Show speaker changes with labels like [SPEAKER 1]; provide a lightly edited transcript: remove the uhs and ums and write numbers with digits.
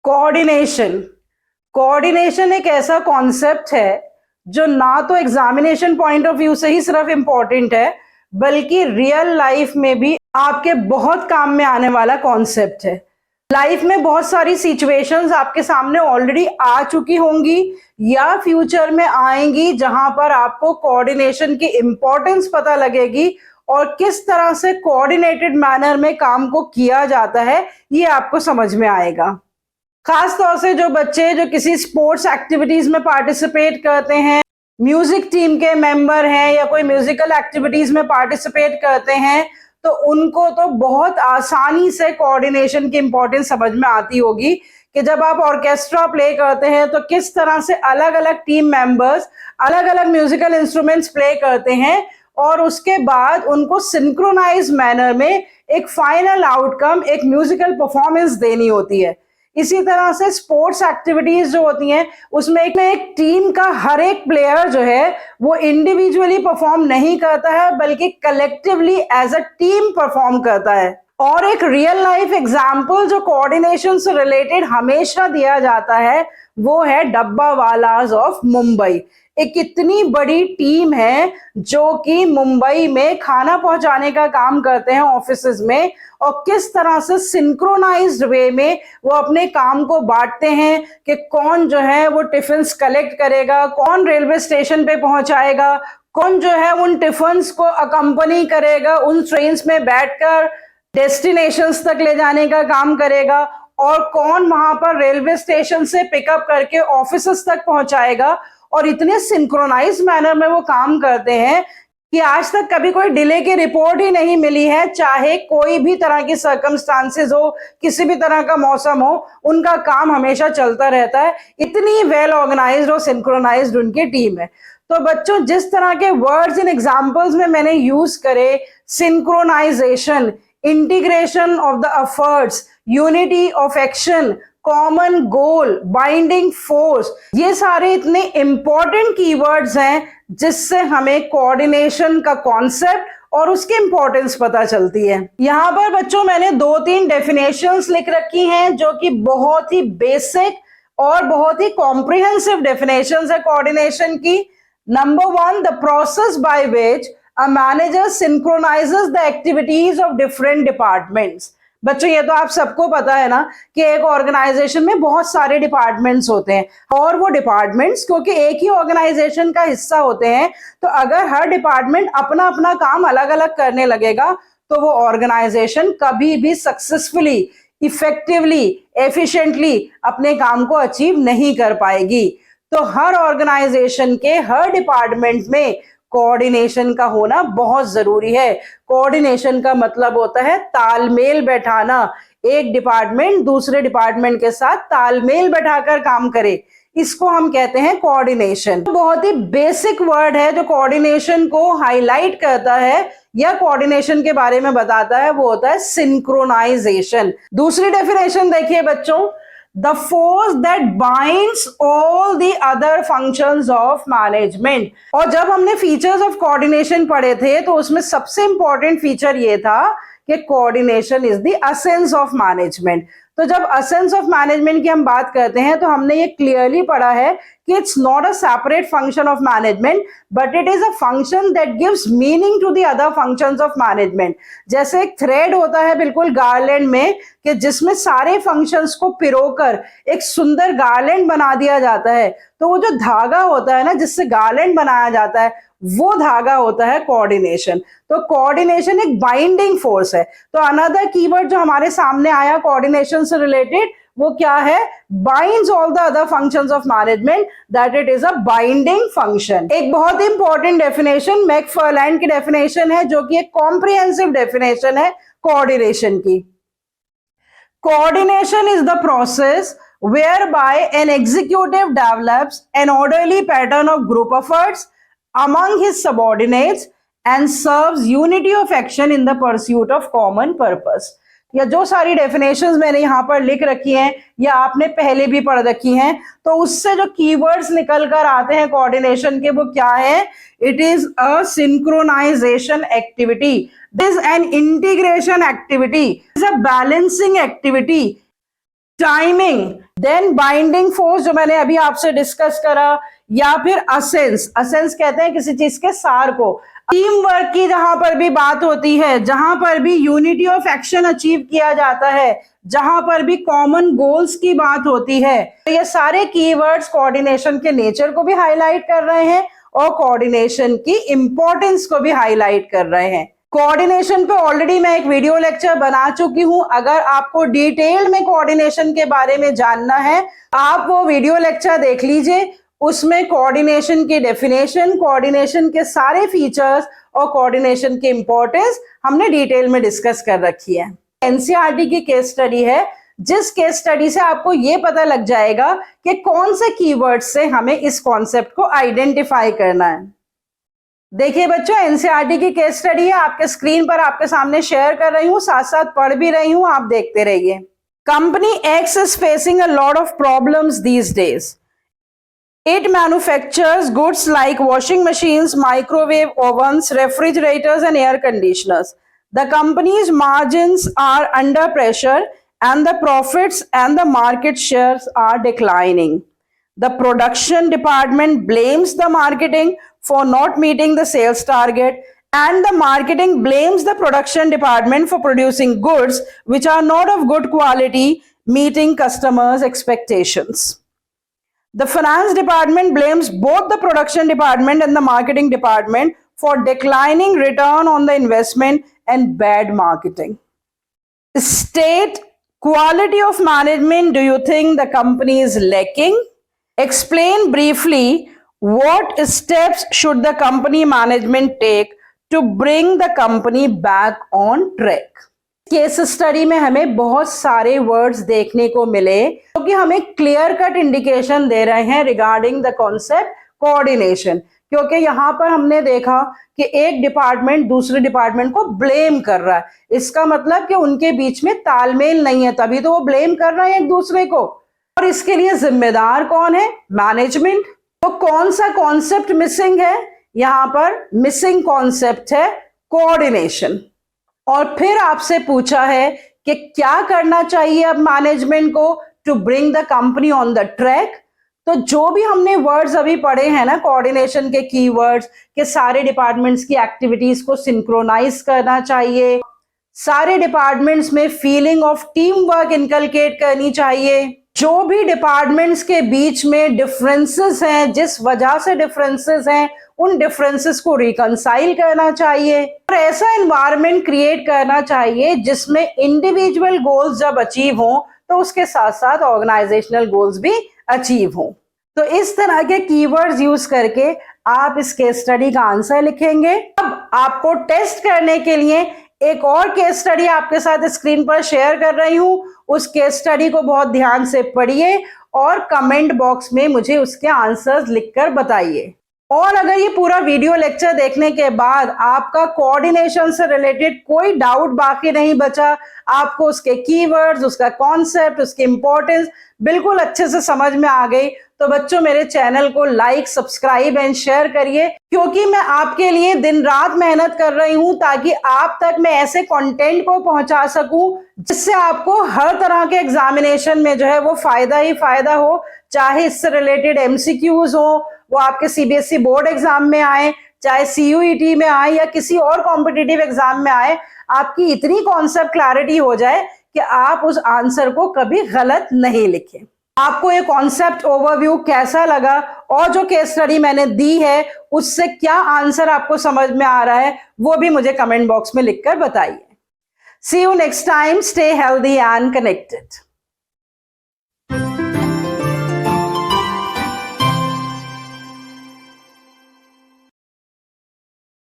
[SPEAKER 1] Coordination coordination एक ऐसा concept है जो ना तो एग्जामिनेशन पॉइंट ऑफ व्यू से ही सिर्फ इंपॉर्टेंट है, बल्कि रियल लाइफ में भी आपके बहुत काम में आने वाला कॉन्सेप्ट है। लाइफ में बहुत सारी सिचुएशंस आपके सामने ऑलरेडी आ चुकी होंगी या फ्यूचर में आएंगी, जहां पर आपको कोऑर्डिनेशन की इंपॉर्टेंस पता लगेगी और किस तरह से कोऑर्डिनेटेड मैनर में काम को किया जाता है ये आपको समझ में आएगा। खास तौर से जो बच्चे जो किसी स्पोर्ट्स एक्टिविटीज में पार्टिसिपेट करते हैं, म्यूजिक टीम के मेंबर हैं या कोई म्यूजिकल एक्टिविटीज में पार्टिसिपेट करते हैं, तो उनको तो बहुत आसानी से कोऑर्डिनेशन की इंपॉर्टेंस समझ में आती होगी कि जब आप ऑर्केस्ट्रा प्ले करते हैं तो किस तरह से अलग अलग टीम मेंबर्स अलग अलग म्यूजिकल इंस्ट्रूमेंट्स प्ले करते हैं और उसके बाद उनको सिंक्रोनाइज मैनर में एक फाइनल आउटकम, एक म्यूजिकल परफॉर्मेंस देनी होती है। इसी तरह से स्पोर्ट्स एक्टिविटीज जो होती हैं उसमें एक टीम का हर एक प्लेयर जो है वो इंडिविजुअली परफॉर्म नहीं करता है, बल्कि collectively as a team perform करता है। और एक रियल लाइफ एग्जाम्पल जो कोऑर्डिनेशन से रिलेटेड हमेशा दिया जाता है वो है डब्बावालाज ऑफ मुंबई। एक इतनी बड़ी टीम है जो कि मुंबई में खाना पहुंचाने का काम करते हैं ऑफिसेज में, और किस तरह से सिंक्रोनाइज्ड वे में वो अपने काम को बांटते हैं कि कौन जो है वो टिफिन्स कलेक्ट करेगा, कौन रेलवे स्टेशन पे पहुंचाएगा, कौन जो है उन टिफिन्स को अकम्पनी करेगा, उन ट्रेन्स में बैठकर डेस्टिनेशंस तक ले जाने का काम करेगा, और कौन वहां पर रेलवे स्टेशन से पिकअप करके ऑफिसेस तक पहुंचाएगा। और इतने सिंक्रोनाइज मैनर में वो काम करते हैं कि आज तक कभी कोई डिले की रिपोर्ट ही नहीं मिली है, चाहे कोई भी तरह की सर्कमस्टांसेस हो, किसी भी तरह का मौसम हो, उनका काम हमेशा चलता रहता है। इतनी वेल ऑर्गेनाइज्ड और सिंक्रोनाइज्ड उनकी टीम है। तो बच्चों, जिस तरह के वर्ड्स इन एग्जाम्पल्स में मैंने यूज करे, synchronization, integration of the efforts, unity of action, common goal, binding force, ये सारे इतने इंपॉर्टेंट कीवर्ड्स हैं जिससे हमें कोऑर्डिनेशन का कॉन्सेप्ट और उसकी इंपॉर्टेंस पता चलती है। यहाँ पर बच्चों मैंने 2-3 डेफिनेशंस लिख रखी हैं जो कि बहुत ही बेसिक और बहुत ही कॉम्प्रिहेंसिव डेफिनेशंस है कोऑर्डिनेशन की। Number 1, the process by which a manager synchronizes the activities of different departments. बच्चों, ये तो आप सबको पता है ना कि एक ऑर्गेनाइजेशन में बहुत सारे डिपार्टमेंट्स होते हैं, और वो डिपार्टमेंट्स क्योंकि एक ही ऑर्गेनाइजेशन का हिस्सा होते हैं, तो अगर हर डिपार्टमेंट अपना अपना काम अलग अलग करने लगेगा तो वो ऑर्गेनाइजेशन कभी भी सक्सेसफुली, इफेक्टिवली, एफिशिएंटली अपने काम को अचीव नहीं कर पाएगी। तो हर ऑर्गेनाइजेशन के हर डिपार्टमेंट में कोऑर्डिनेशन का होना बहुत जरूरी है। कोऑर्डिनेशन का मतलब होता है तालमेल बैठाना, एक डिपार्टमेंट दूसरे डिपार्टमेंट के साथ तालमेल बैठाकर काम करे, इसको हम कहते हैं कोऑर्डिनेशन। बहुत ही बेसिक वर्ड है जो कोऑर्डिनेशन को हाईलाइट करता है या कोऑर्डिनेशन के बारे में बताता है, वो होता है सिंक्रोनाइजेशन। दूसरी डेफिनेशन देखिए बच्चों, the force that binds all the other functions of management। और जब हमने फीचर्स ऑफ कोऑर्डिनेशन पढ़े थे तो उसमें सबसे इंपॉर्टेंट फीचर ये था कि coordination is the essence of management. तो जब एसेंस ऑफ मैनेजमेंट की हम बात करते हैं तो हमने ये क्लियरली पढ़ा है कि it's not a separate function of management, but it is a function that gives meaning to the other functions of management. जैसे एक थ्रेड होता है बिल्कुल गार्लैंड में, कि जिसमें सारे फंक्शंस को पिरोकर एक सुंदर गार्लैंड बना दिया जाता है, तो वो जो धागा होता है ना जिससे गार्लैंड बनाया जाता है, वो धागा होता है कोऑर्डिनेशन। तो कोऑर्डिनेशन एक बाइंडिंग फोर्स है। तो अनदर कीवर्ड जो हमारे सामने आया कोऑर्डिनेशन से रिलेटेड वो क्या है? Binds all the other functions of management, that it is a binding function. एक बहुत इंपॉर्टेंट डेफिनेशन मैकफर्लैंड की डेफिनेशन है जो कि एक कॉम्प्रिहेंसिव डेफिनेशन है कोऑर्डिनेशन की। Coordination is the process whereby an executive develops an orderly pattern of group efforts among his subordinates and serves unity of action in the pursuit of common purpose। या जो सारी definitions मैंने यहाँ पर लिख रखी हैं या आपने पहले भी पढ़ रखी हैं, तो उससे जो कीवर्ड्स निकल कर आते हैं कोऑर्डिनेशन के वो क्या है? It is a synchronization activity, this an integration activity, is a balancing activity, timing, then binding force जो मैंने अभी आपसे डिस्कस करा, या फिर असेंस, असेंस कहते हैं किसी चीज के सार को। टीम वर्क की जहां पर भी बात होती है, जहां पर भी यूनिटी ऑफ एक्शन अचीव किया जाता है, जहां पर भी कॉमन गोल्स की बात होती है, तो ये सारे कीवर्ड्स कोऑर्डिनेशन के नेचर को भी हाईलाइट कर रहे हैं और कोऑर्डिनेशन की इंपॉर्टेंस को भी हाईलाइट कर रहे हैं। कोऑर्डिनेशन पे ऑलरेडी मैं एक वीडियो लेक्चर बना चुकी हूं। अगर आपको डिटेल में कोऑर्डिनेशन के बारे में जानना है, आप वो वीडियो लेक्चर देख लीजिए। उसमें कोऑर्डिनेशन की डेफिनेशन, कोऑर्डिनेशन के सारे फीचर्स और कोऑर्डिनेशन की इंपॉर्टेंस हमने डिटेल में डिस्कस कर रखी है। एनसीईआरटी की केस स्टडी है, जिस केस स्टडी से आपको ये पता लग जाएगा कि कौन से कीवर्ड से हमें इस कॉन्सेप्ट को आइडेंटिफाई करना है। देखिए बच्चों, एनसीईआरटी की केस स्टडी है, आपके स्क्रीन पर आपके सामने शेयर कर रही हूं, साथ साथ पढ़ भी रही हूं, आप देखते रहिए। Company x is facing a lot of problems these days. It manufactures goods like washing machines, microwave ovens, refrigerators, and air conditioners. The company's margins are under pressure, and the profits and the market shares are declining. The production department blames the marketing for not meeting the sales target, and the marketing blames the production department for producing goods which are not of good quality, meeting customers' expectations. The finance department blames both the production department and the marketing department for declining return on the investment and bad marketing. State quality of management do you think the company is lacking? Explain briefly what steps should the company management take to bring the company back on track. Case study में हमें बहुत सारे words देखने को मिले जो कि हमें क्लियर कट इंडिकेशन दे रहे हैं रिगार्डिंग द कॉन्सेप्ट कोऑर्डिनेशन। क्योंकि यहाँ पर हमने देखा कि एक डिपार्टमेंट दूसरे डिपार्टमेंट को ब्लेम कर रहा है, इसका मतलब कि उनके बीच में तालमेल नहीं है, तभी तो वो ब्लेम कर रहे हैं एक दूसरे को। और इसके लिए जिम्मेदार कौन है? मैनेजमेंट। तो कौन सा कॉन्सेप्ट मिसिंग है? यहाँ पर मिसिंग कॉन्सेप्ट है कोऑर्डिनेशन। और फिर आपसे पूछा है कि क्या करना चाहिए अब मैनेजमेंट को to bring the company on the track. तो जो भी हमने वर्ड्स अभी पढ़े हैं ना कोऑर्डिनेशन के कीवर्ड्स, कि सारे डिपार्टमेंट्स की एक्टिविटीज को सिंक्रोनाइज करना चाहिए, सारे डिपार्टमेंट्स में feeling of team work inculcate करनी चाहिए, जो भी डिपार्टमेंट्स के बीच में डिफरेंसेस हैं, जिस वजह से डिफरेंसेस हैं, उन डिफरेंसेस को रिकंसाइल करना चाहिए और ऐसा एनवायरनमेंट क्रिएट करना चाहिए जिसमें इंडिविजुअल गोल्स जब अचीव हो तो उसके साथ साथ ऑर्गेनाइजेशनल गोल्स भी अचीव हो। तो इस तरह के कीवर्ड्स यूज करके आप इस केस स्टडी का आंसर लिखेंगे। अब आपको टेस्ट करने के लिए एक और केस स्टडी आपके साथ स्क्रीन पर शेयर कर रही हूं। उस केस स्टडी को बहुत ध्यान से पढ़िए और कमेंट बॉक्स में मुझे उसके आंसर्स लिखकर बताइए। और अगर ये पूरा वीडियो लेक्चर देखने के बाद आपका कोऑर्डिनेशन से रिलेटेड कोई डाउट बाकी नहीं बचा, आपको उसके कीवर्ड्स, उसका कॉन्सेप्ट, उसकी इंपॉर्टेंस बिल्कुल अच्छे से समझ में आ गई, तो बच्चों मेरे चैनल को लाइक, सब्सक्राइब एंड शेयर करिए, क्योंकि मैं आपके लिए दिन रात मेहनत कर रही हूं ताकि आप तक मैं ऐसे कंटेंट को पहुंचा सकूं जिससे आपको हर तरह के एग्जामिनेशन में जो है वो फायदा ही फायदा हो। चाहे इससे रिलेटेड एमसीक्यूज हो, वो आपके सीबीएसई बोर्ड एग्जाम में आए, चाहे सीयूईटी में आए या किसी और कॉम्पिटिटिव एग्जाम में आए, आपकी इतनी कॉन्सेप्ट क्लैरिटी हो जाए कि आप उस आंसर को कभी गलत नहीं लिखें। आपको ये कॉन्सेप्ट ओवरव्यू कैसा लगा और जो केस स्टडी मैंने दी है उससे क्या आंसर आपको समझ में आ रहा है, वो भी मुझे कमेंट बॉक्स में लिखकर बताइए। See you next time. Stay healthy and connected.